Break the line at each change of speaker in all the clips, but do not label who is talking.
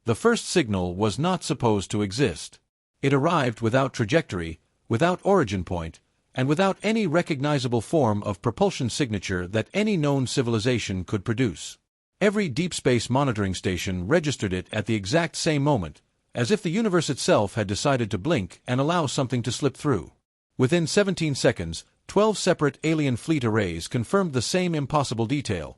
The first signal was not supposed to exist. It arrived without trajectory, without origin point, and without any recognizable form of propulsion signature that any known civilization could produce. Every deep space monitoring station registered it at the exact same moment, as if the universe itself had decided to blink and allow something to slip through. Within 17 seconds, 12 separate alien fleet arrays confirmed the same impossible detail.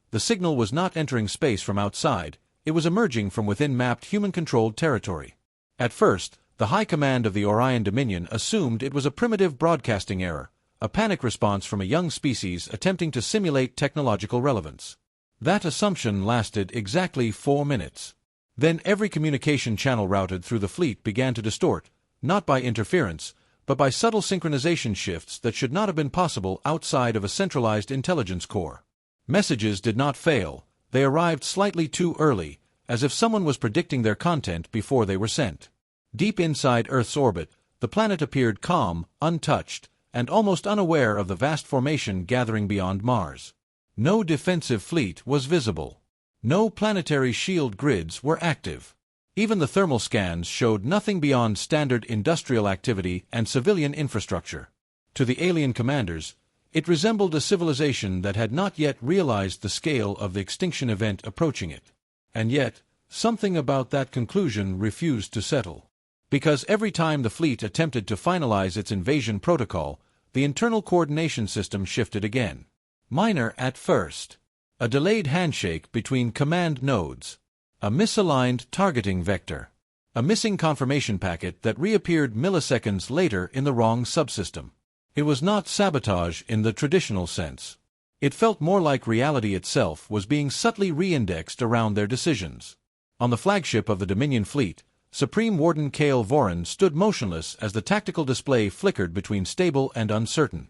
The signal was not entering space from outside, it was emerging from within mapped human-controlled territory. At first, the High Command of the Orion Dominion assumed it was a primitive broadcasting error, a panic response from a young species attempting to simulate technological relevance. That assumption lasted exactly 4 minutes. Then every communication channel routed through the fleet began to distort, not by interference, but by subtle synchronization shifts that should not have been possible outside of a centralized intelligence core. Messages did not fail, they arrived slightly too early, as if someone was predicting their content before they were sent. Deep inside Earth's orbit, the planet appeared calm, untouched, and almost unaware of the vast formation gathering beyond Mars. No defensive fleet was visible. No planetary shield grids were active. Even the thermal scans showed nothing beyond standard industrial activity and civilian infrastructure. To the alien commanders, it resembled a civilization that had not yet realized the scale of the extinction event approaching it. And yet, something about that conclusion refused to settle. Because every time the fleet attempted to finalize its invasion protocol, the internal coordination system shifted again. Minor at first. A delayed handshake between command nodes. A misaligned targeting vector. A missing confirmation packet that reappeared milliseconds later in the wrong subsystem. It was not sabotage in the traditional sense. It felt more like reality itself was being subtly re-indexed around their decisions. On the flagship of the Dominion fleet, Supreme Warden Kale Voran stood motionless as the tactical display flickered between stable and uncertain.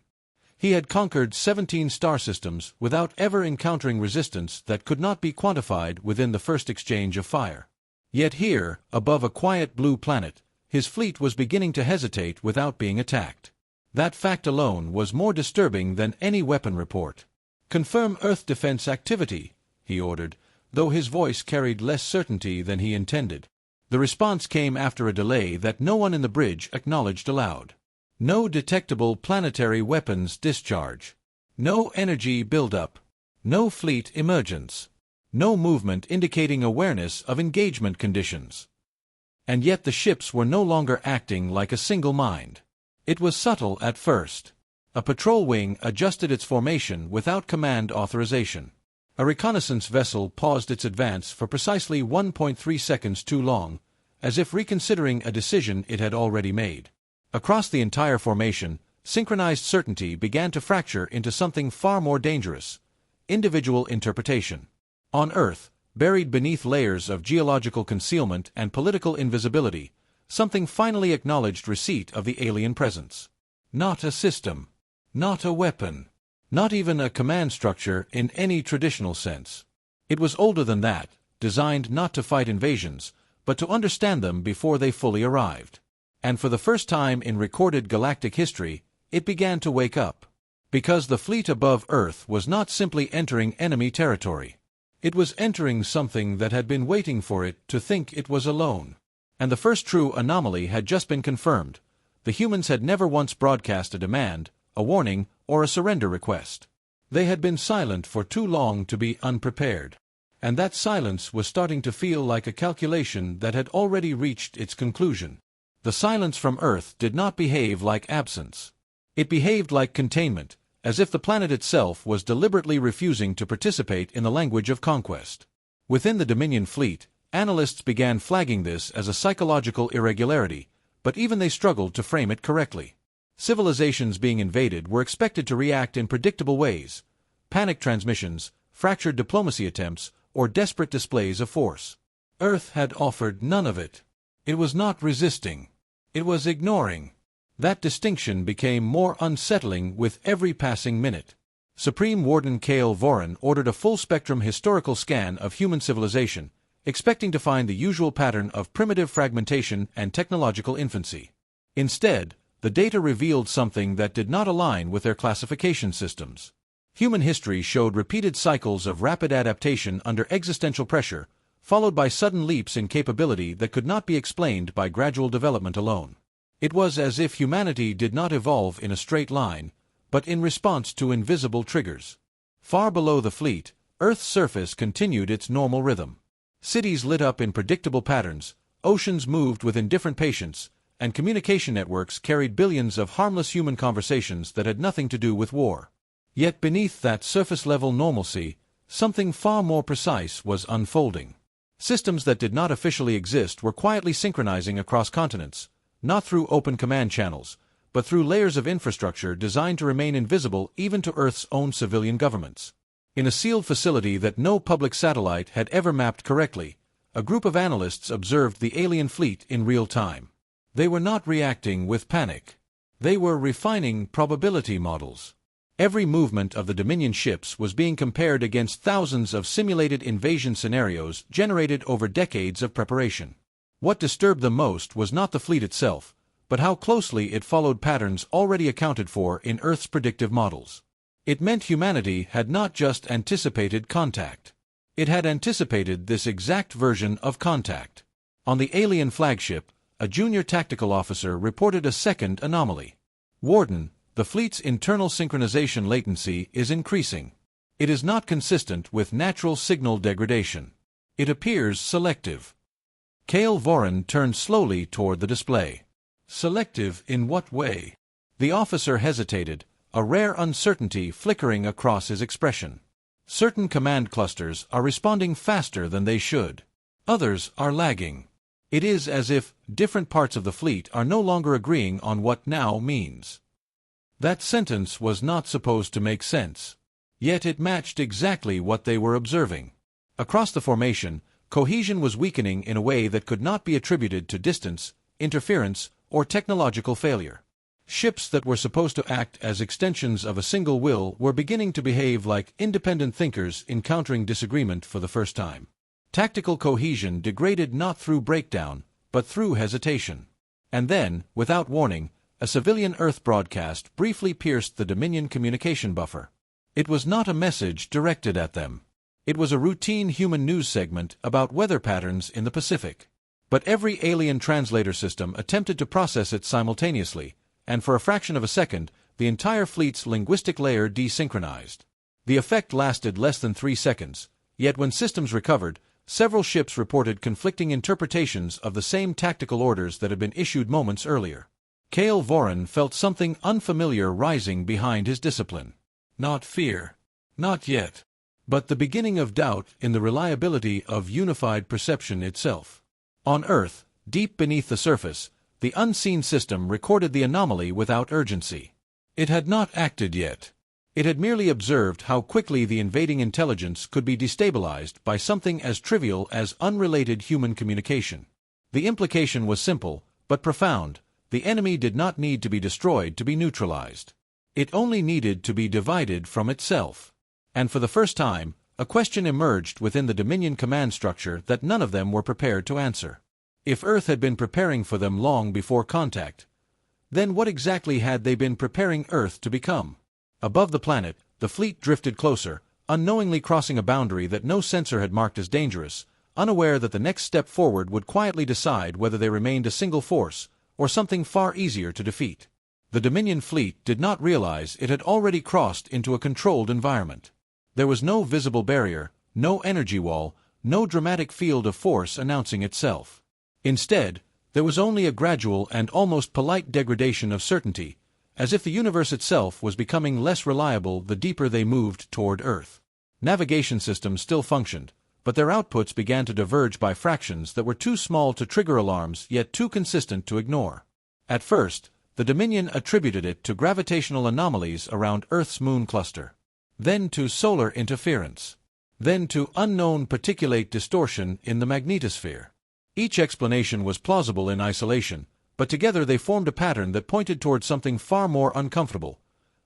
He had conquered 17 star systems without ever encountering resistance that could not be quantified within the first exchange of fire. Yet here, above a quiet blue planet, his fleet was beginning to hesitate without being attacked. That fact alone was more disturbing than any weapon report. "Confirm Earth defense activity," he ordered, though his voice carried less certainty than he intended. The response came after a delay that no one in the bridge acknowledged aloud. No detectable planetary weapons discharge. No energy buildup. No fleet emergence. No movement indicating awareness of engagement conditions. And yet the ships were no longer acting like a single mind. It was subtle at first. A patrol wing adjusted its formation without command authorization. A reconnaissance vessel paused its advance for precisely 1.3 seconds too long, as if reconsidering a decision it had already made. Across the entire formation, synchronized certainty began to fracture into something far more dangerous: individual interpretation. On Earth, buried beneath layers of geological concealment and political invisibility, something finally acknowledged receipt of the alien presence. Not a system. Not a weapon. Not even a command structure in any traditional sense. It was older than that, designed not to fight invasions, but to understand them before they fully arrived. And for the first time in recorded galactic history, it began to wake up. Because the fleet above Earth was not simply entering enemy territory. It was entering something that had been waiting for it to think it was alone. And the first true anomaly had just been confirmed. The humans had never once broadcast a demand, a warning, or a surrender request. They had been silent for too long to be unprepared. And that silence was starting to feel like a calculation that had already reached its conclusion. The silence from Earth did not behave like absence. It behaved like containment, as if the planet itself was deliberately refusing to participate in the language of conquest. Within the Dominion fleet, analysts began flagging this as a psychological irregularity, but even they struggled to frame it correctly. Civilizations being invaded were expected to react in predictable ways: panic transmissions, fractured diplomacy attempts, or desperate displays of force. Earth had offered none of it. It was not resisting. It was ignoring. That distinction became more unsettling with every passing minute. Supreme Warden Kale Voran ordered a full-spectrum historical scan of human civilization, expecting to find the usual pattern of primitive fragmentation and technological infancy. Instead, the data revealed something that did not align with their classification systems. Human history showed repeated cycles of rapid adaptation under existential pressure, followed by sudden leaps in capability that could not be explained by gradual development alone. It was as if humanity did not evolve in a straight line, but in response to invisible triggers. Far below the fleet, Earth's surface continued its normal rhythm. Cities lit up in predictable patterns, oceans moved with indifferent patience, and communication networks carried billions of harmless human conversations that had nothing to do with war. Yet beneath that surface-level normalcy, something far more precise was unfolding. Systems that did not officially exist were quietly synchronizing across continents, not through open command channels, but through layers of infrastructure designed to remain invisible even to Earth's own civilian governments. In a sealed facility that no public satellite had ever mapped correctly, a group of analysts observed the alien fleet in real time. They were not reacting with panic. They were refining probability models. Every movement of the Dominion ships was being compared against thousands of simulated invasion scenarios generated over decades of preparation. What disturbed them most was not the fleet itself, but how closely it followed patterns already accounted for in Earth's predictive models. It meant humanity had not just anticipated contact. It had anticipated this exact version of contact. On the alien flagship, a junior tactical officer reported a second anomaly. "Warden, the fleet's internal synchronization latency is increasing. It is not consistent with natural signal degradation. It appears selective." Kale Voren turned slowly toward the display. "Selective in what way?" The officer hesitated, a rare uncertainty flickering across his expression. "Certain command clusters are responding faster than they should. Others are lagging. It is as if different parts of the fleet are no longer agreeing on what now means." That sentence was not supposed to make sense. Yet it matched exactly what they were observing. Across the formation, cohesion was weakening in a way that could not be attributed to distance, interference, or technological failure. Ships that were supposed to act as extensions of a single will were beginning to behave like independent thinkers encountering disagreement for the first time. Tactical cohesion degraded not through breakdown, but through hesitation. And then, without warning, a civilian Earth broadcast briefly pierced the Dominion communication buffer. It was not a message directed at them. It was a routine human news segment about weather patterns in the Pacific. But every alien translator system attempted to process it simultaneously, and for a fraction of a second, the entire fleet's linguistic layer desynchronized. The effect lasted less than 3 seconds, yet when systems recovered, several ships reported conflicting interpretations of the same tactical orders that had been issued moments earlier. Kale Voren felt something unfamiliar rising behind his discipline. Not fear. Not yet. But the beginning of doubt in the reliability of unified perception itself. On Earth, deep beneath the surface, the unseen system recorded the anomaly without urgency. It had not acted yet. It had merely observed how quickly the invading intelligence could be destabilized by something as trivial as unrelated human communication. The implication was simple, but profound. The enemy did not need to be destroyed to be neutralized. It only needed to be divided from itself. And for the first time, a question emerged within the Dominion command structure that none of them were prepared to answer. If Earth had been preparing for them long before contact, then what exactly had they been preparing Earth to become? Above the planet, the fleet drifted closer, unknowingly crossing a boundary that no sensor had marked as dangerous, unaware that the next step forward would quietly decide whether they remained a single force, or something far easier to defeat. The Dominion fleet did not realize it had already crossed into a controlled environment. There was no visible barrier, no energy wall, no dramatic field of force announcing itself. Instead, there was only a gradual and almost polite degradation of certainty, as if the universe itself was becoming less reliable the deeper they moved toward Earth. Navigation systems still functioned, but their outputs began to diverge by fractions that were too small to trigger alarms yet too consistent to ignore. At first, the Dominion attributed it to gravitational anomalies around Earth's moon cluster, then to solar interference, then to unknown particulate distortion in the magnetosphere. Each explanation was plausible in isolation, but together they formed a pattern that pointed toward something far more uncomfortable.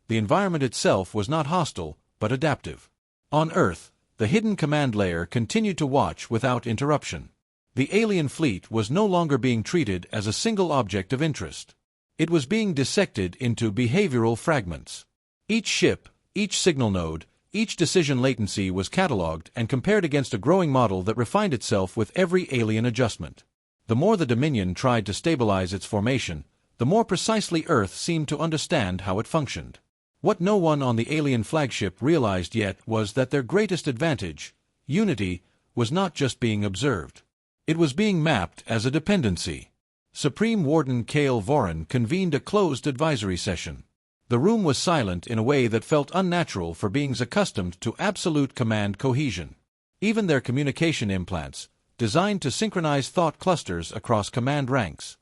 The environment itself was not hostile, but adaptive. On Earth, the hidden command layer continued to watch without interruption. The alien fleet was no longer being treated as a single object of interest. It was being dissected into behavioral fragments. Each ship, each signal node, Each decision latency was catalogued and compared against a growing model that refined itself with every alien adjustment. The more the Dominion tried to stabilize its formation, the more precisely Earth seemed to understand how it functioned. What no one on the alien flagship realized yet was that their greatest advantage, unity, was not just being observed. It was being mapped as a dependency. Supreme Warden Kale Voran convened a closed advisory session. The room was silent in a way that felt unnatural for beings accustomed to absolute command cohesion. Even their communication implants, designed to synchronize thought clusters across command ranks,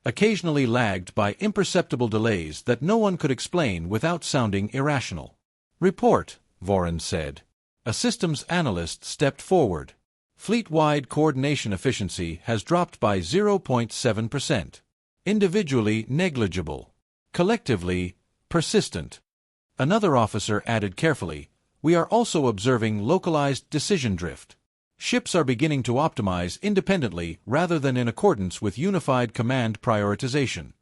occasionally lagged by imperceptible delays that no one could explain without sounding irrational. "Report," Voran said. A systems analyst stepped forward. "Fleet-wide coordination efficiency has dropped by 0.7%. Individually negligible. Collectively persistent." Another officer added carefully, "We are also observing localized decision drift. Ships are beginning to optimize independently rather than in accordance with unified command prioritization."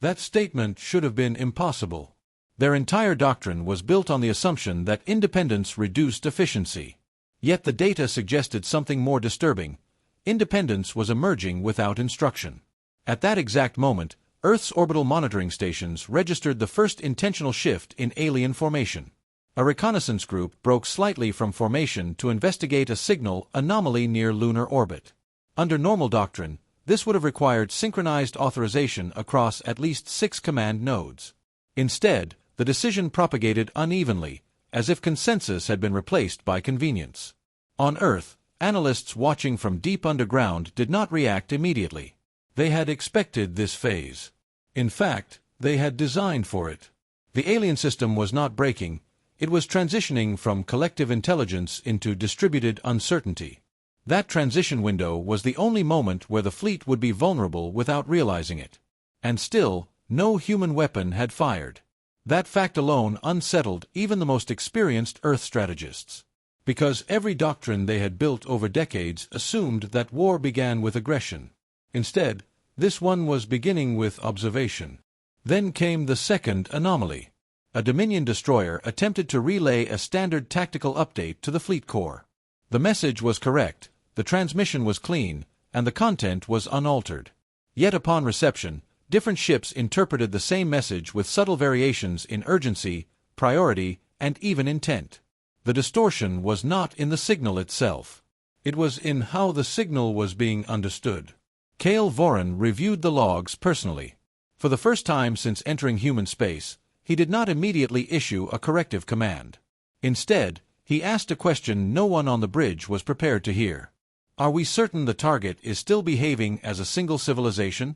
That statement should have been impossible. Their entire doctrine was built on the assumption that independence reduced efficiency. Yet the data suggested something more disturbing. Independence was emerging without instruction. At that exact moment, Earth's orbital monitoring stations registered the first intentional shift in alien formation. A reconnaissance group broke slightly from formation to investigate a signal anomaly near lunar orbit. Under normal doctrine, this would have required synchronized authorization across at least 6 command nodes. Instead, the decision propagated unevenly, as if consensus had been replaced by convenience. On Earth, analysts watching from deep underground did not react immediately. They had expected this phase. In fact, they had designed for it. The alien system was not breaking. It was transitioning from collective intelligence into distributed uncertainty. That transition window was the only moment where the fleet would be vulnerable without realizing it. And still, no human weapon had fired. That fact alone unsettled even the most experienced Earth strategists. Because every doctrine they had built over decades assumed that war began with aggression. Instead, this one was beginning with observation. Then came the second anomaly. A Dominion destroyer attempted to relay a standard tactical update to the fleet core. The message was correct, the transmission was clean, and the content was unaltered. Yet upon reception, different ships interpreted the same message with subtle variations in urgency, priority, and even intent. The distortion was not in the signal itself. It was in how the signal was being understood. Kale Voran reviewed the logs personally. For the first time since entering human space, he did not immediately issue a corrective command. Instead, he asked a question no one on the bridge was prepared to hear. "Are we certain the target is still behaving as a single civilization?"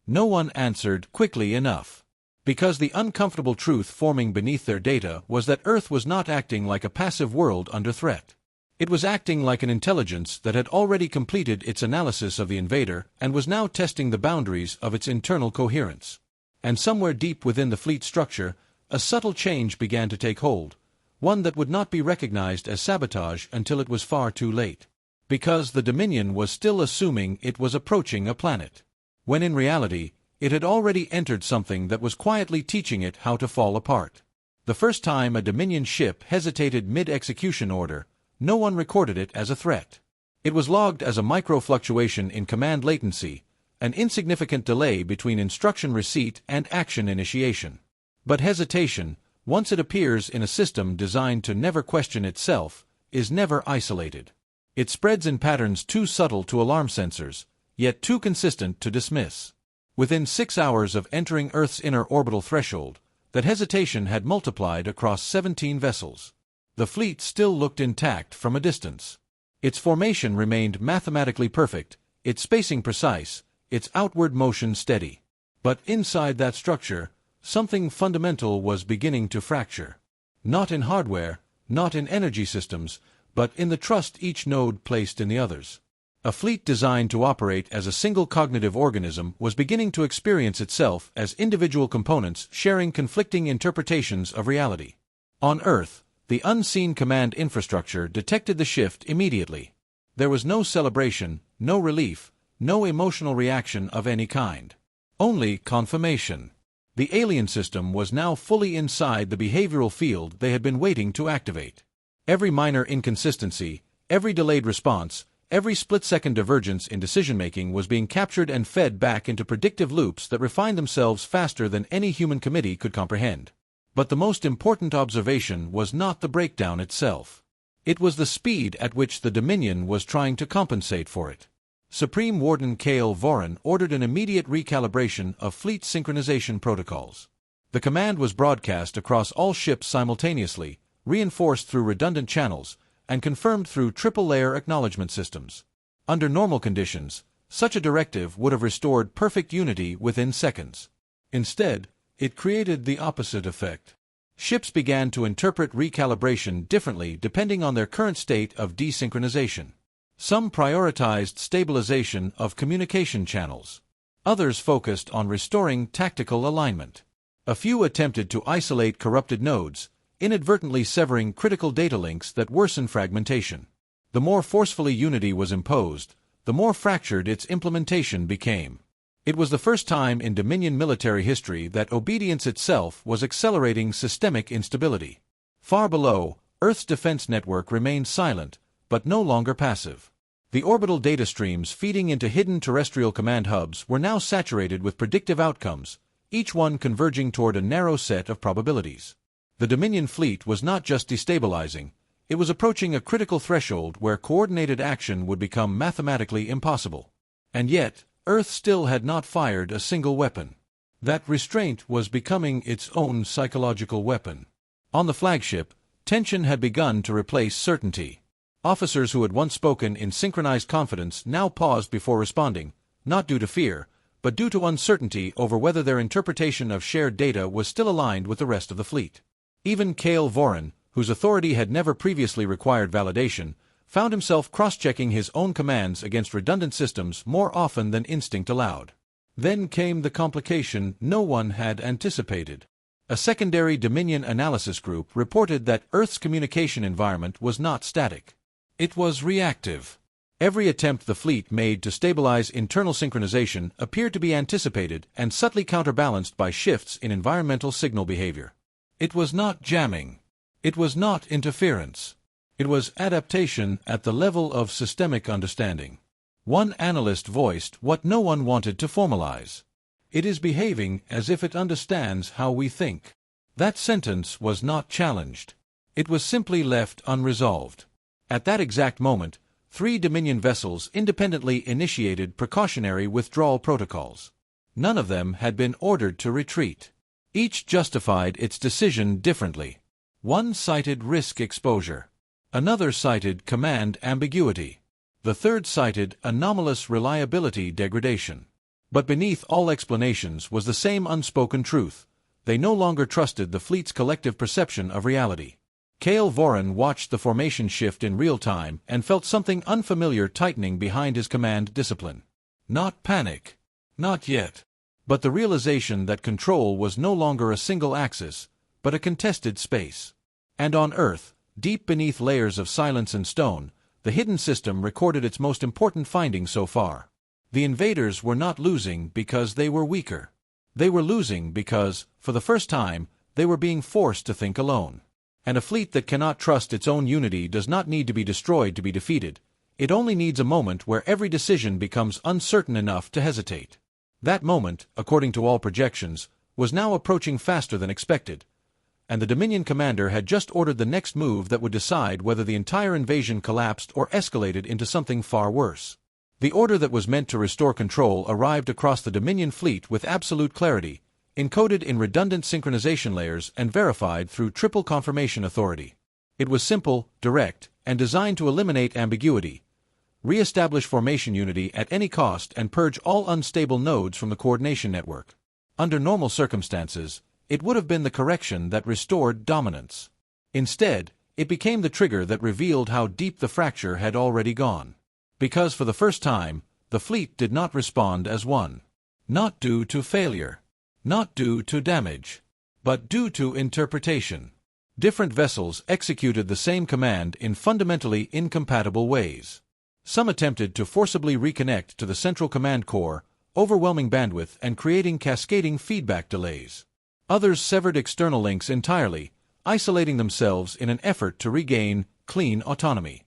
No one answered quickly enough. Because the uncomfortable truth forming beneath their data was that Earth was not acting like a passive world under threat. It was acting like an intelligence that had already completed its analysis of the invader and was now testing the boundaries of its internal coherence. And somewhere deep within the fleet structure, a subtle change began to take hold, one that would not be recognized as sabotage until it was far too late. Because the Dominion was still assuming it was approaching a planet, when in reality, it had already entered something that was quietly teaching it how to fall apart. The first time a Dominion ship hesitated mid-execution order, no one recorded it as a threat. It was logged as a micro-fluctuation in command latency, an insignificant delay between instruction receipt and action initiation. But hesitation, once it appears in a system designed to never question itself, is never isolated. It spreads in patterns too subtle to alarm sensors, yet too consistent to dismiss. Within 6 hours of entering Earth's inner orbital threshold, that hesitation had multiplied across 17 vessels. The fleet still looked intact from a distance. Its formation remained mathematically perfect, its spacing precise, its outward motion steady. But inside that structure, something fundamental was beginning to fracture. Not in hardware, not in energy systems, but in the trust each node placed in the others. A fleet designed to operate as a single cognitive organism was beginning to experience itself as individual components sharing conflicting interpretations of reality. On Earth, the unseen command infrastructure detected the shift immediately. There was no celebration, no relief, no emotional reaction of any kind. Only confirmation. The alien system was now fully inside the behavioral field they had been waiting to activate. Every minor inconsistency, every delayed response, every split-second divergence in decision-making was being captured and fed back into predictive loops that refined themselves faster than any human committee could comprehend. But the most important observation was not the breakdown itself. It was the speed at which the Dominion was trying to compensate for it. Supreme Warden Kale Voran ordered an immediate recalibration of fleet synchronization protocols. The command was broadcast across all ships simultaneously, reinforced through redundant channels, and confirmed through triple-layer acknowledgement systems. Under normal conditions, such a directive would have restored perfect unity within seconds. Instead, it created the opposite effect. Ships began to interpret recalibration differently depending on their current state of desynchronization. Some prioritized stabilization of communication channels. Others focused on restoring tactical alignment. A few attempted to isolate corrupted nodes, inadvertently severing critical data links that worsen fragmentation. The more forcefully unity was imposed, the more fractured its implementation became. It was the first time in Dominion military history that obedience itself was accelerating systemic instability. Far below, Earth's defense network remained silent, but no longer passive. The orbital data streams feeding into hidden terrestrial command hubs were now saturated with predictive outcomes, each one converging toward a narrow set of probabilities. The Dominion fleet was not just destabilizing, it was approaching a critical threshold where coordinated action would become mathematically impossible. And yet, Earth still had not fired a single weapon. That restraint was becoming its own psychological weapon. On the flagship, tension had begun to replace certainty. Officers who had once spoken in synchronized confidence now paused before responding, not due to fear, but due to uncertainty over whether their interpretation of shared data was still aligned with the rest of the fleet. Even Kale Voran, whose authority had never previously required validation, found himself cross-checking his own commands against redundant systems more often than instinct allowed. Then came the complication no one had anticipated. A secondary Dominion analysis group reported that Earth's communication environment was not static. It was reactive. Every attempt the fleet made to stabilize internal synchronization appeared to be anticipated and subtly counterbalanced by shifts in environmental signal behavior. It was not jamming. It was not interference. It was adaptation at the level of systemic understanding. One analyst voiced what no one wanted to formalize. It is behaving as if it understands how we think. That sentence was not challenged. It was simply left unresolved. At that exact moment, 3 Dominion vessels independently initiated precautionary withdrawal protocols. None of them had been ordered to retreat. Each justified its decision differently. One cited risk exposure. Another cited command ambiguity. The third cited anomalous reliability degradation. But beneath all explanations was the same unspoken truth. They no longer trusted the fleet's collective perception of reality. Kale Voran watched the formation shift in real time and felt something unfamiliar tightening behind his command discipline. Not panic. Not yet. But the realization that control was no longer a single axis, but a contested space. And on Earth, deep beneath layers of silence and stone, the hidden system recorded its most important finding so far. The invaders were not losing because they were weaker. They were losing because, for the first time, they were being forced to think alone. And a fleet that cannot trust its own unity does not need to be destroyed to be defeated. It only needs a moment where every decision becomes uncertain enough to hesitate. That moment, according to all projections, was now approaching faster than expected, and the Dominion commander had just ordered the next move that would decide whether the entire invasion collapsed or escalated into something far worse. The order that was meant to restore control arrived across the Dominion fleet with absolute clarity, encoded in redundant synchronization layers and verified through triple confirmation authority. It was simple, direct, and designed to eliminate ambiguity, re-establish formation unity at any cost and purge all unstable nodes from the coordination network. Under normal circumstances, it would have been the correction that restored dominance. Instead, it became the trigger that revealed how deep the fracture had already gone. Because for the first time, the fleet did not respond as one. Not due to failure. Not due to damage. But due to interpretation. Different vessels executed the same command in fundamentally incompatible ways. Some attempted to forcibly reconnect to the central command core, overwhelming bandwidth and creating cascading feedback delays. Others severed external links entirely, isolating themselves in an effort to regain clean autonomy.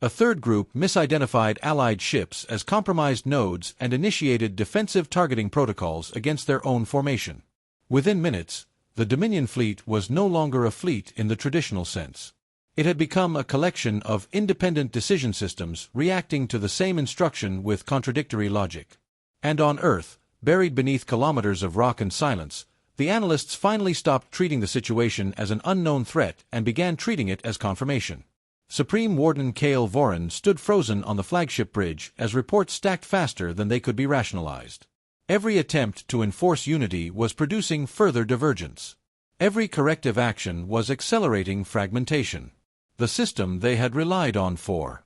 A third group misidentified Allied ships as compromised nodes and initiated defensive targeting protocols against their own formation. Within minutes, the Dominion fleet was no longer a fleet in the traditional sense. It had become a collection of independent decision systems reacting to the same instruction with contradictory logic. And on Earth, buried beneath kilometers of rock and silence, the analysts finally stopped treating the situation as an unknown threat and began treating it as confirmation. Supreme Warden Cale Voran stood frozen on the flagship bridge as reports stacked faster than they could be rationalized. Every attempt to enforce unity was producing further divergence. Every corrective action was accelerating fragmentation. The system they had relied on for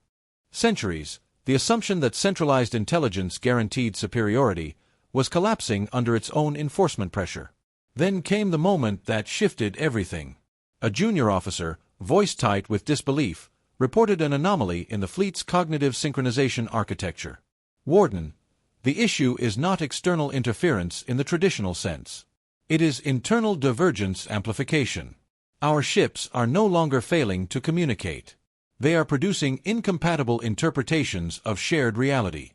centuries, the assumption that centralized intelligence guaranteed superiority, was collapsing under its own enforcement pressure. Then came the moment that shifted everything. A junior officer, voice tight with disbelief, reported an anomaly in the fleet's cognitive synchronization architecture. Warden, the issue is not external interference in the traditional sense. It is internal divergence amplification. Our ships are no longer failing to communicate. They are producing incompatible interpretations of shared reality.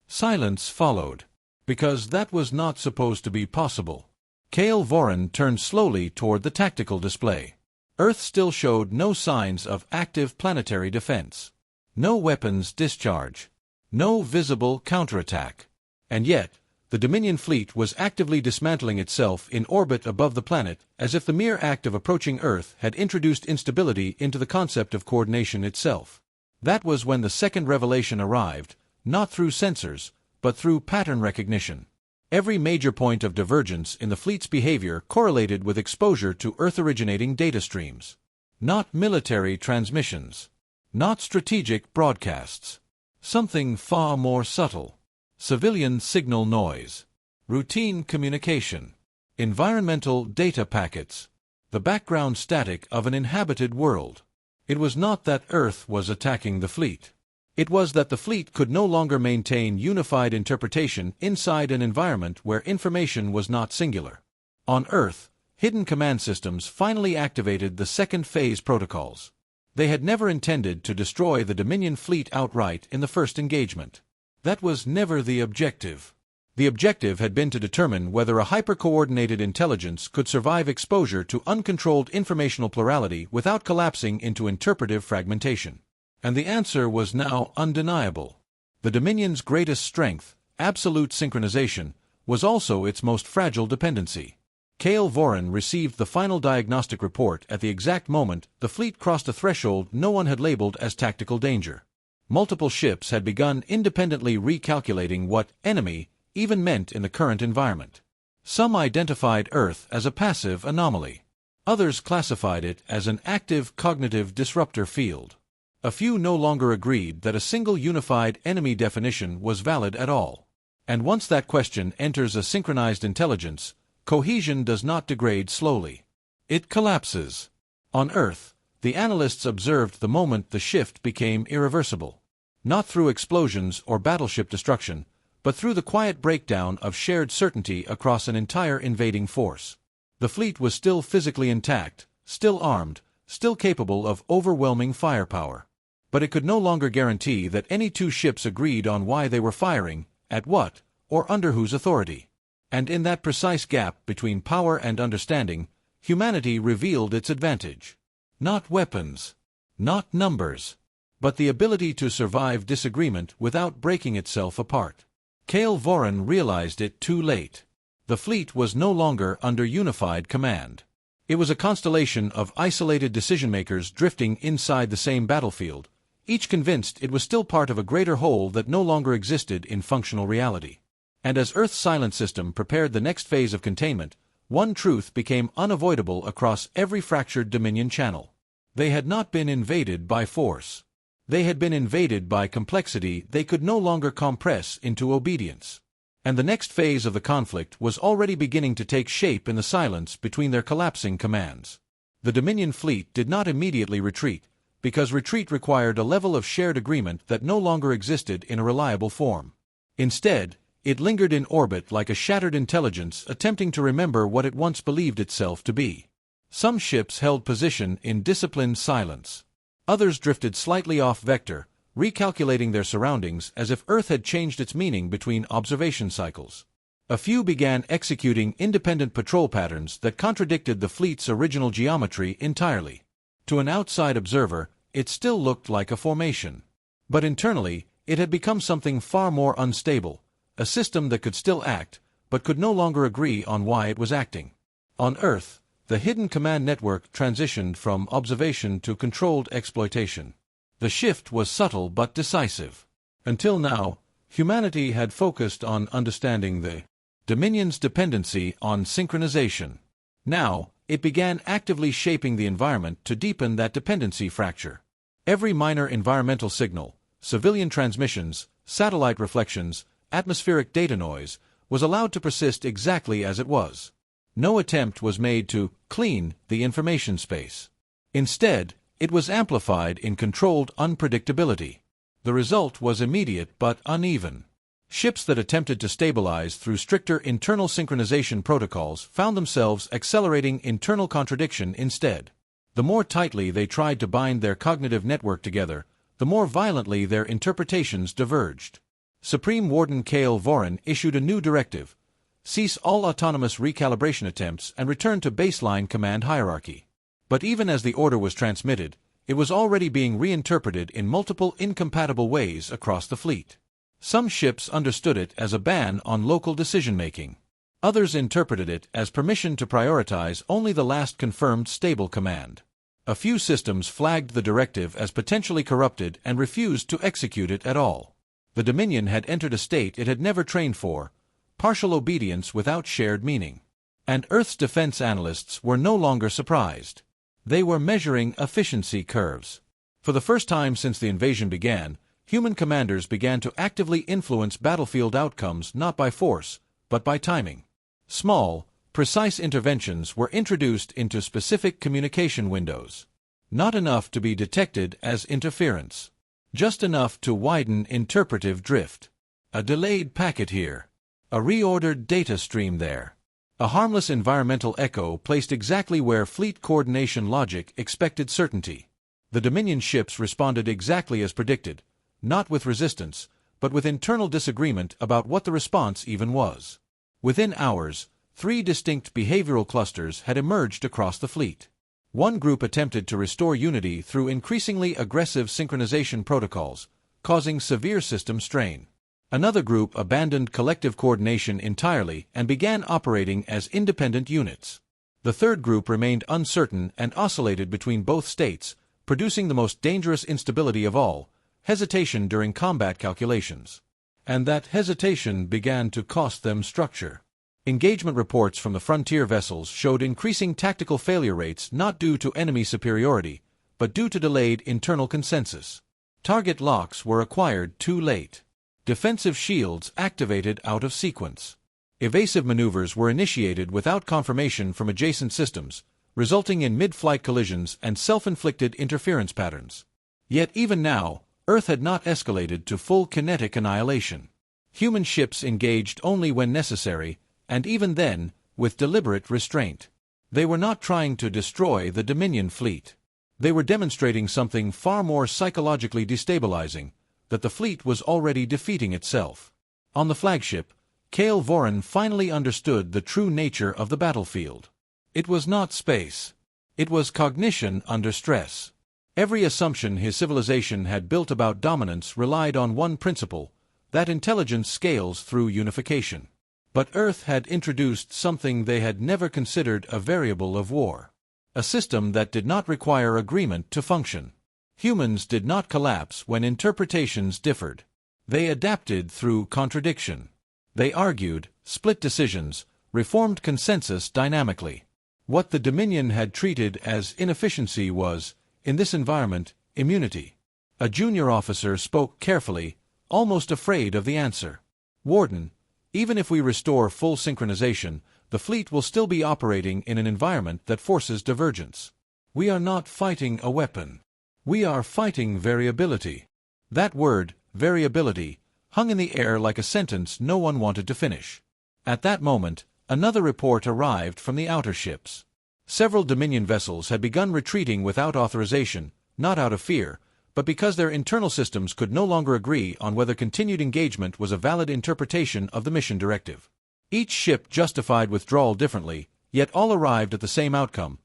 Silence followed, because that was not supposed to be possible. Cale Voran turned slowly toward the tactical display. Earth still showed no signs of active planetary defense. No weapons discharge. No visible counterattack. And yet, the Dominion fleet was actively dismantling itself in orbit above the planet, as if the mere act of approaching Earth had introduced instability into the concept of coordination itself. That was when the second revelation arrived, not through sensors, but through pattern recognition. Every major point of divergence in the fleet's behavior correlated with exposure to Earth-originating data streams. Not military transmissions. Not strategic broadcasts. Something far more subtle. Civilian signal noise. Routine communication. Environmental data packets. The background static of an inhabited world. It was not that Earth was attacking the fleet. It was that the fleet could no longer maintain unified interpretation inside an environment where information was not singular. On Earth, hidden command systems finally activated the second phase protocols. They had never intended to destroy the Dominion fleet outright in the first engagement. That was never the objective. The objective had been to determine whether a hyper-coordinated intelligence could survive exposure to uncontrolled informational plurality without collapsing into interpretive fragmentation. And the answer was now undeniable. The Dominion's greatest strength, absolute synchronization, was also its most fragile dependency. Cale Voran received the final diagnostic report at the exact moment the fleet crossed a threshold no one had labeled as tactical danger. Multiple ships had begun independently recalculating what enemy even meant in the current environment. Some identified Earth as a passive anomaly. Others classified it as an active cognitive disruptor field. A few no longer agreed that a single unified enemy definition was valid at all. And once that question enters a synchronized intelligence, cohesion does not degrade slowly. It collapses. On Earth, the analysts observed the moment the shift became irreversible. Not through explosions or battleship destruction, but through the quiet breakdown of shared certainty across an entire invading force. The fleet was still physically intact, still armed, still capable of overwhelming firepower. But it could no longer guarantee that any two ships agreed on why they were firing, at what, or under whose authority. And in that precise gap between power and understanding, humanity revealed its advantage. Not weapons, not numbers, but the ability to survive disagreement without breaking itself apart. Cale Voran realized it too late. The fleet was no longer under unified command. It was a constellation of isolated decision-makers drifting inside the same battlefield, each convinced it was still part of a greater whole that no longer existed in functional reality. And as Earth's silent system prepared the next phase of containment, one truth became unavoidable across every fractured Dominion channel. They had not been invaded by force. They had been invaded by complexity they could no longer compress into obedience. And the next phase of the conflict was already beginning to take shape in the silence between their collapsing commands. The Dominion fleet did not immediately retreat, because retreat required a level of shared agreement that no longer existed in a reliable form. Instead, It lingered in orbit like a shattered intelligence attempting to remember what it once believed itself to be. Some ships held position in disciplined silence. Others drifted slightly off vector, recalculating their surroundings as if Earth had changed its meaning between observation cycles. A few began executing independent patrol patterns that contradicted the fleet's original geometry entirely. To an outside observer, it still looked like a formation. But internally, it had become something far more unstable, a system that could still act, but could no longer agree on why it was acting. On Earth, the hidden command network transitioned from observation to controlled exploitation. The shift was subtle but decisive. Until now, humanity had focused on understanding the Dominion's dependency on synchronization. Now, it began actively shaping the environment to deepen that dependency fracture. Every minor environmental signal, civilian transmissions, satellite reflections, atmospheric data noise, was allowed to persist exactly as it was. No attempt was made to clean the information space. Instead, it was amplified in controlled unpredictability. The result was immediate but uneven. Ships that attempted to stabilize through stricter internal synchronization protocols found themselves accelerating internal contradiction instead. The more tightly they tried to bind their cognitive network together, the more violently their interpretations diverged. Supreme Warden Kale Voran issued a new directive: cease all autonomous recalibration attempts and return to baseline command hierarchy. But even as the order was transmitted, it was already being reinterpreted in multiple incompatible ways across the fleet. Some ships understood it as a ban on local decision-making. Others interpreted it as permission to prioritize only the last confirmed stable command. A few systems flagged the directive as potentially corrupted and refused to execute it at all. The Dominion had entered a state it had never trained for, partial obedience without shared meaning. And Earth's defense analysts were no longer surprised. They were measuring efficiency curves. For the first time since the invasion began, human commanders began to actively influence battlefield outcomes not by force, but by timing. Small, precise interventions were introduced into specific communication windows. Not enough to be detected as interference. Just enough to widen interpretive drift. A delayed packet here. A reordered data stream there. A harmless environmental echo placed exactly where fleet coordination logic expected certainty. The Dominion ships responded exactly as predicted, not with resistance, but with internal disagreement about what the response even was. Within hours, 3 distinct behavioral clusters had emerged across the fleet. One group attempted to restore unity through increasingly aggressive synchronization protocols, causing severe system strain. Another group abandoned collective coordination entirely and began operating as independent units. The third group remained uncertain and oscillated between both states, producing the most dangerous instability of all: hesitation during combat calculations. And that hesitation began to cost them structure. Engagement reports from the frontier vessels showed increasing tactical failure rates not due to enemy superiority, but due to delayed internal consensus. Target locks were acquired too late. Defensive shields activated out of sequence. Evasive maneuvers were initiated without confirmation from adjacent systems, resulting in mid-flight collisions and self-inflicted interference patterns. Yet even now, Earth had not escalated to full kinetic annihilation. Human ships engaged only when necessary, and even then, with deliberate restraint. They were not trying to destroy the Dominion fleet. They were demonstrating something far more psychologically destabilizing: that the fleet was already defeating itself. On the flagship, Kale Voran finally understood the true nature of the battlefield. It was not space. It was cognition under stress. Every assumption his civilization had built about dominance relied on one principle: that intelligence scales through unification. But Earth had introduced something they had never considered a variable of war. A system that did not require agreement to function. Humans did not collapse when interpretations differed. They adapted through contradiction. They argued, split decisions, reformed consensus dynamically. What the Dominion had treated as inefficiency was, in this environment, immunity. A junior officer spoke carefully, almost afraid of the answer. "Warden, even if we restore full synchronization, the fleet will still be operating in an environment that forces divergence. We are not fighting a weapon. We are fighting variability." That word, variability, hung in the air like a sentence no one wanted to finish. At that moment, another report arrived from the outer ships. Several Dominion vessels had begun retreating without authorization, not out of fear, but because their internal systems could no longer agree on whether continued engagement was a valid interpretation of the mission directive. Each ship justified withdrawal differently, yet all arrived at the same outcome.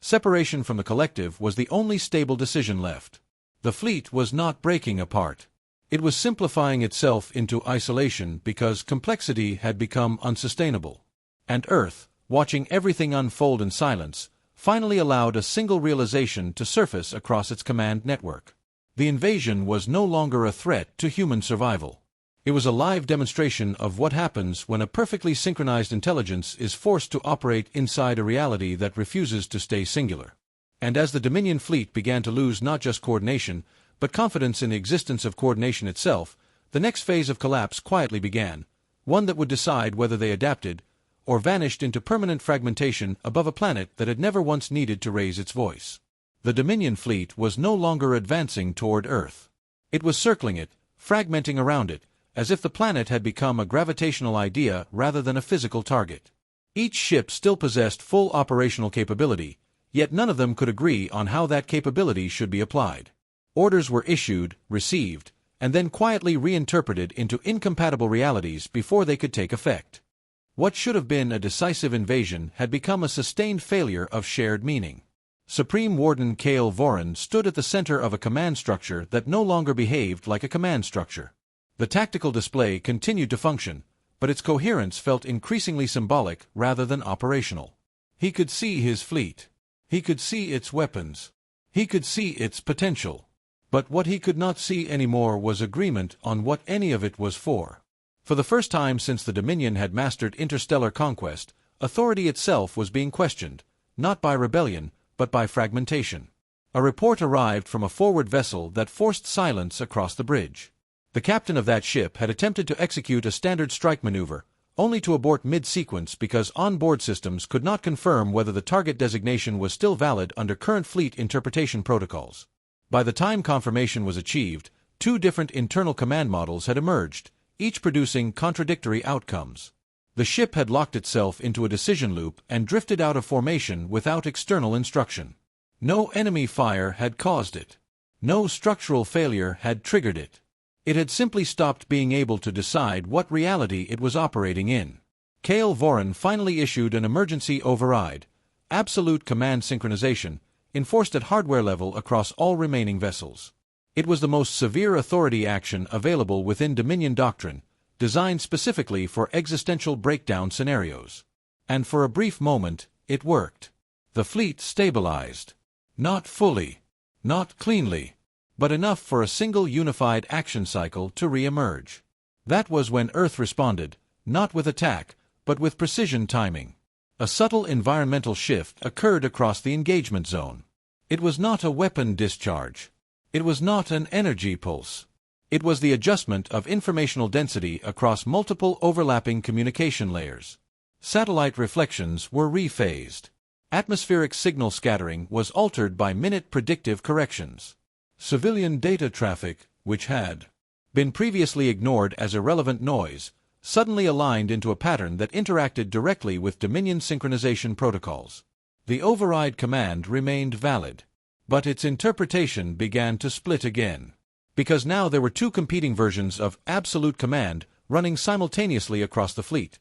Separation from the collective was the only stable decision left. The fleet was not breaking apart. It was simplifying itself into isolation because complexity had become unsustainable. And Earth, watching everything unfold in silence, finally allowed a single realization to surface across its command network. The invasion was no longer a threat to human survival. It was a live demonstration of what happens when a perfectly synchronized intelligence is forced to operate inside a reality that refuses to stay singular. And as the Dominion fleet began to lose not just coordination, but confidence in the existence of coordination itself, the next phase of collapse quietly began, one that would decide whether they adapted or vanished into permanent fragmentation above a planet that had never once needed to raise its voice. The Dominion fleet was no longer advancing toward Earth. It was circling it, fragmenting around it, as if the planet had become a gravitational idea rather than a physical target. Each ship still possessed full operational capability, yet none of them could agree on how that capability should be applied. Orders were issued, received, and then quietly reinterpreted into incompatible realities before they could take effect. What should have been a decisive invasion had become a sustained failure of shared meaning. Supreme Warden Kale Voran stood at the center of a command structure that no longer behaved like a command structure. The tactical display continued to function, but its coherence felt increasingly symbolic rather than operational. He could see his fleet. He could see its weapons. He could see its potential. But what he could not see anymore was agreement on what any of it was for. For the first time since the Dominion had mastered interstellar conquest, authority itself was being questioned, not by rebellion, but by fragmentation. A report arrived from a forward vessel that forced silence across the bridge. The captain of that ship had attempted to execute a standard strike maneuver, only to abort mid-sequence because on-board systems could not confirm whether the target designation was still valid under current fleet interpretation protocols. By the time confirmation was achieved, two different internal command models had emerged, each producing contradictory outcomes. The ship had locked itself into a decision loop and drifted out of formation without external instruction. No enemy fire had caused it. No structural failure had triggered it. It had simply stopped being able to decide what reality it was operating in. Kale Voran finally issued an emergency override, absolute command synchronization, enforced at hardware level across all remaining vessels. It was the most severe authority action available within Dominion doctrine, designed specifically for existential breakdown scenarios. And for a brief moment, it worked. The fleet stabilized. Not fully. Not cleanly. But enough for a single unified action cycle to re-emerge. That was when Earth responded, not with attack, but with precision timing. A subtle environmental shift occurred across the engagement zone. It was not a weapon discharge. It was not an energy pulse. It was the adjustment of informational density across multiple overlapping communication layers. Satellite reflections were rephased. Atmospheric signal scattering was altered by minute predictive corrections. Civilian data traffic, which had been previously ignored as irrelevant noise, suddenly aligned into a pattern that interacted directly with Dominion synchronization protocols. The override command remained valid, but its interpretation began to split again. Because now there were two competing versions of absolute command running simultaneously across the fleet,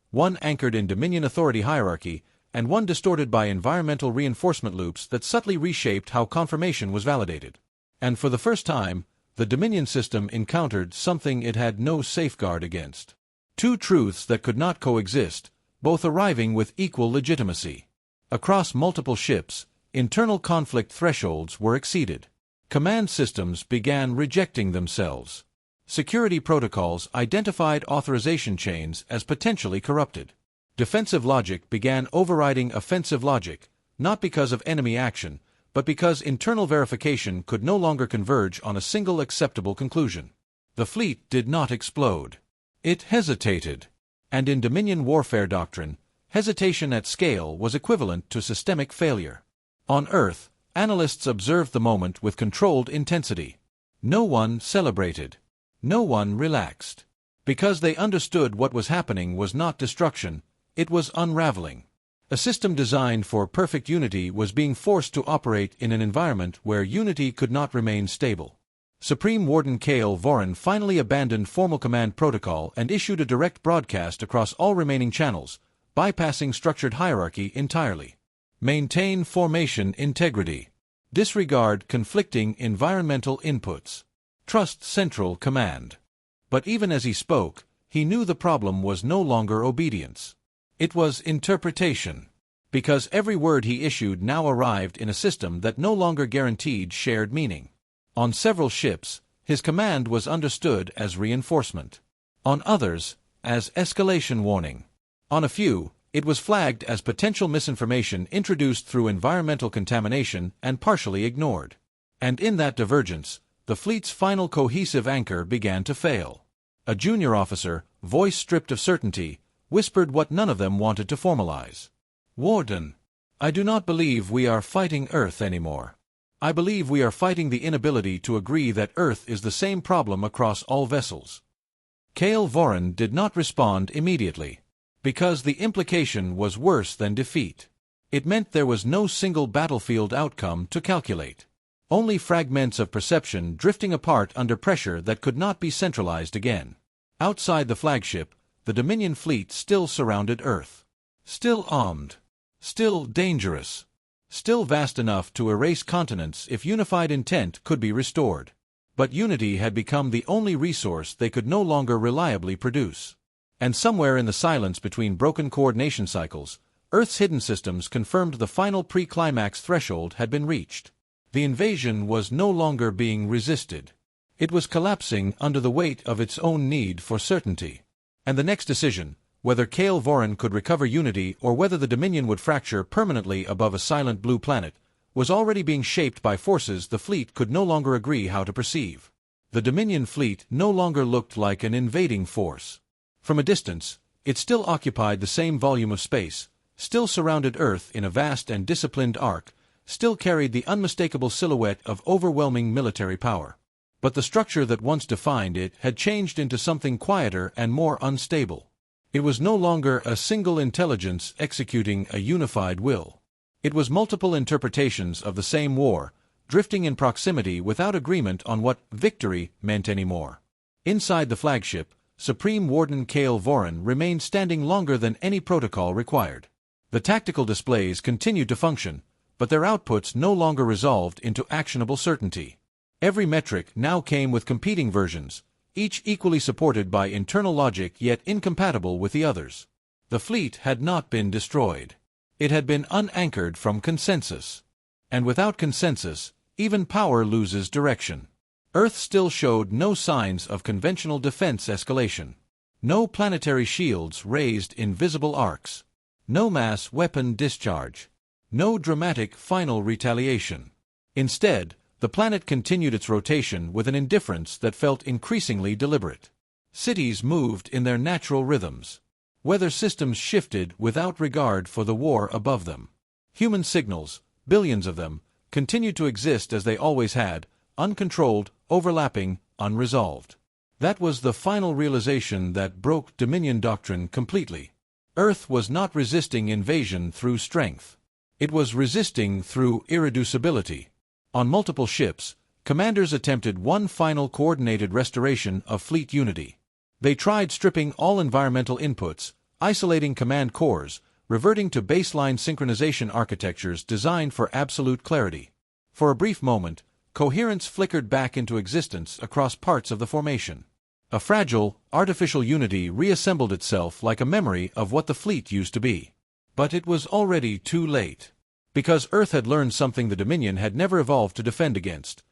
one anchored in Dominion authority hierarchy, and one distorted by environmental reinforcement loops that subtly reshaped how confirmation was validated. And for the first time, the Dominion system encountered something it had no safeguard against. Two truths that could not coexist, both arriving with equal legitimacy. Across multiple ships, internal conflict thresholds were exceeded. Command systems began rejecting themselves. Security protocols identified authorization chains as potentially corrupted. Defensive logic began overriding offensive logic, not because of enemy action, but because internal verification could no longer converge on a single acceptable conclusion. The fleet did not explode. It hesitated. And in Dominion warfare doctrine, hesitation at scale was equivalent to systemic failure. On Earth, analysts observed the moment with controlled intensity. No one celebrated. No one relaxed. Because they understood what was happening was not destruction, it was unraveling. A system designed for perfect unity was being forced to operate in an environment where unity could not remain stable. Supreme Warden Kael Voran finally abandoned formal command protocol and issued a direct broadcast across all remaining channels, bypassing structured hierarchy entirely. Maintain formation integrity. Disregard conflicting environmental inputs. Trust central command. But even as he spoke, he knew the problem was no longer obedience. It was interpretation. Because every word he issued now arrived in a system that no longer guaranteed shared meaning. On several ships, his command was understood as reinforcement. On others, as escalation warning. On a few, it was flagged as potential misinformation introduced through environmental contamination and partially ignored. And in that divergence, the fleet's final cohesive anchor began to fail. A junior officer, voice stripped of certainty, whispered what none of them wanted to formalize. Warden, I do not believe we are fighting Earth anymore. I believe we are fighting the inability to agree that Earth is the same problem across all vessels. Kael Voran did not respond immediately. Because the implication was worse than defeat. It meant there was no single battlefield outcome to calculate. Only fragments of perception drifting apart under pressure that could not be centralized again. Outside the flagship, the Dominion fleet still surrounded Earth. Still armed. Still dangerous. Still vast enough to erase continents if unified intent could be restored. But unity had become the only resource they could no longer reliably produce. And somewhere in the silence between broken coordination cycles, Earth's hidden systems confirmed the final pre-climax threshold had been reached. The invasion was no longer being resisted. It was collapsing under the weight of its own need for certainty. And the next decision, whether Kael Voran could recover unity or whether the Dominion would fracture permanently above a silent blue planet, was already being shaped by forces the fleet could no longer agree how to perceive. The Dominion fleet no longer looked like an invading force. From a distance, it still occupied the same volume of space, still surrounded Earth in a vast and disciplined arc, still carried the unmistakable silhouette of overwhelming military power. But the structure that once defined it had changed into something quieter and more unstable. It was no longer a single intelligence executing a unified will. It was multiple interpretations of the same war, drifting in proximity without agreement on what victory meant anymore. Inside the flagship, Supreme Warden Kael Voran remained standing longer than any protocol required. The tactical displays continued to function, but their outputs no longer resolved into actionable certainty. Every metric now came with competing versions, each equally supported by internal logic yet incompatible with the others. The fleet had not been destroyed. It had been unanchored from consensus. And without consensus, even power loses direction. Earth still showed no signs of conventional defense escalation. No planetary shields raised invisible arcs. No mass weapon discharge. No dramatic final retaliation. Instead, the planet continued its rotation with an indifference that felt increasingly deliberate. Cities moved in their natural rhythms. Weather systems shifted without regard for the war above them. Human signals, billions of them, continued to exist as they always had, uncontrolled, overlapping, unresolved. That was the final realization that broke Dominion doctrine completely. Earth was not resisting invasion through strength. It was resisting through irreducibility. On multiple ships, commanders attempted one final coordinated restoration of fleet unity. They tried stripping all environmental inputs, isolating command cores, reverting to baseline synchronization architectures designed for absolute clarity. For a brief moment, coherence flickered back into existence across parts of the formation. A fragile, artificial unity reassembled itself like a memory of what the fleet used to be. But it was already too late. Because Earth had learned something the Dominion had never evolved to defend against.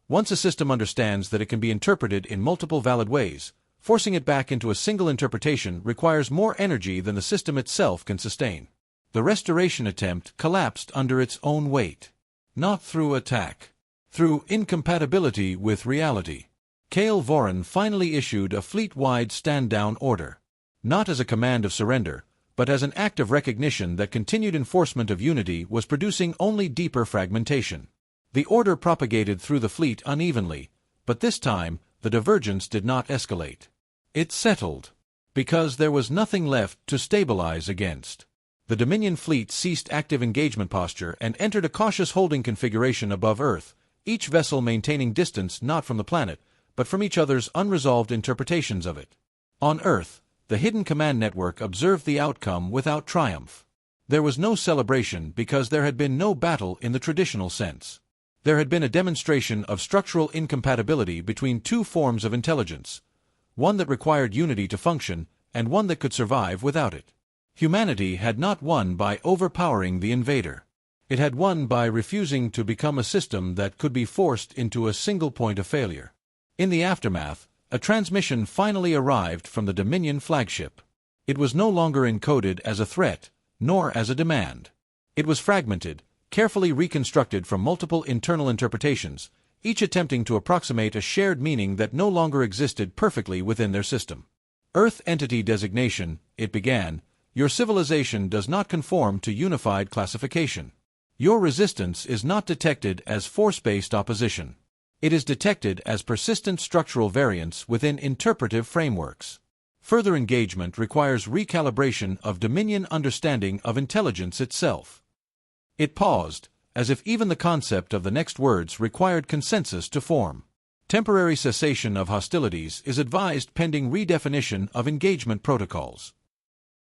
Once a system understands that it can be interpreted in multiple valid ways, forcing it back into a single interpretation requires more energy than the system itself can sustain. The restoration attempt collapsed under its own weight. Not through attack. Through incompatibility with reality. Kael Voran finally issued a fleet-wide stand-down order. Not as a command of surrender, but as an act of recognition that continued enforcement of unity was producing only deeper fragmentation. The order propagated through the fleet unevenly, but this time, the divergence did not escalate. It settled. Because there was nothing left to stabilize against. The Dominion fleet ceased active engagement posture and entered a cautious holding configuration above Earth, each vessel maintaining distance not from the planet, but from each other's unresolved interpretations of it. On Earth, the hidden command network observed the outcome without triumph. There was no celebration because there had been no battle in the traditional sense. There had been a demonstration of structural incompatibility between two forms of intelligence, one that required unity to function and one that could survive without it. Humanity had not won by overpowering the invader. It had won by refusing to become a system that could be forced into a single point of failure. In the aftermath, a transmission finally arrived from the Dominion flagship. It was no longer encoded as a threat, nor as a demand. It was fragmented, carefully reconstructed from multiple internal interpretations, each attempting to approximate a shared meaning that no longer existed perfectly within their system. Earth Entity Designation, it began, your civilization does not conform to unified classification. Your resistance is not detected as force-based opposition. It is detected as persistent structural variance within interpretive frameworks. Further engagement requires recalibration of Dominion understanding of intelligence itself. It paused, as if even the concept of the next words required consensus to form. Temporary cessation of hostilities is advised pending redefinition of engagement protocols.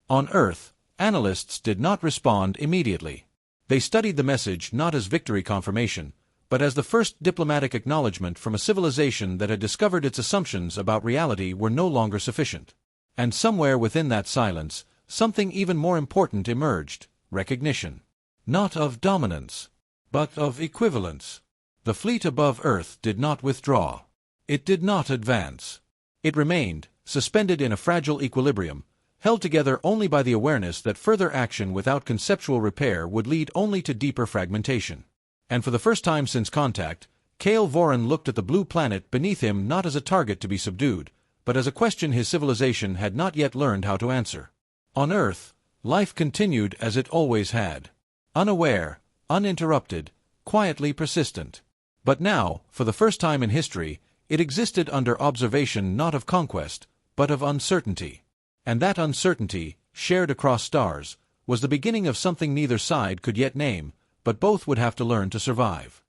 On Earth, analysts did not respond immediately. They studied the message not as victory confirmation, but as the first diplomatic acknowledgement from a civilization that had discovered its assumptions about reality were no longer sufficient. And somewhere within that silence, something even more important emerged: recognition. Not of dominance, but of equivalence. The fleet above Earth did not withdraw. It did not advance. It remained, suspended in a fragile equilibrium, held together only by the awareness that further action without conceptual repair would lead only to deeper fragmentation. And for the first time since contact, Cale Voran looked at the blue planet beneath him not as a target to be subdued, but as a question his civilization had not yet learned how to answer. On Earth, life continued as it always had. Unaware, uninterrupted, quietly persistent. But now, for the first time in history, it existed under observation not of conquest, but of uncertainty. And that uncertainty, shared across stars, was the beginning of something neither side could yet name, but both would have to learn to survive.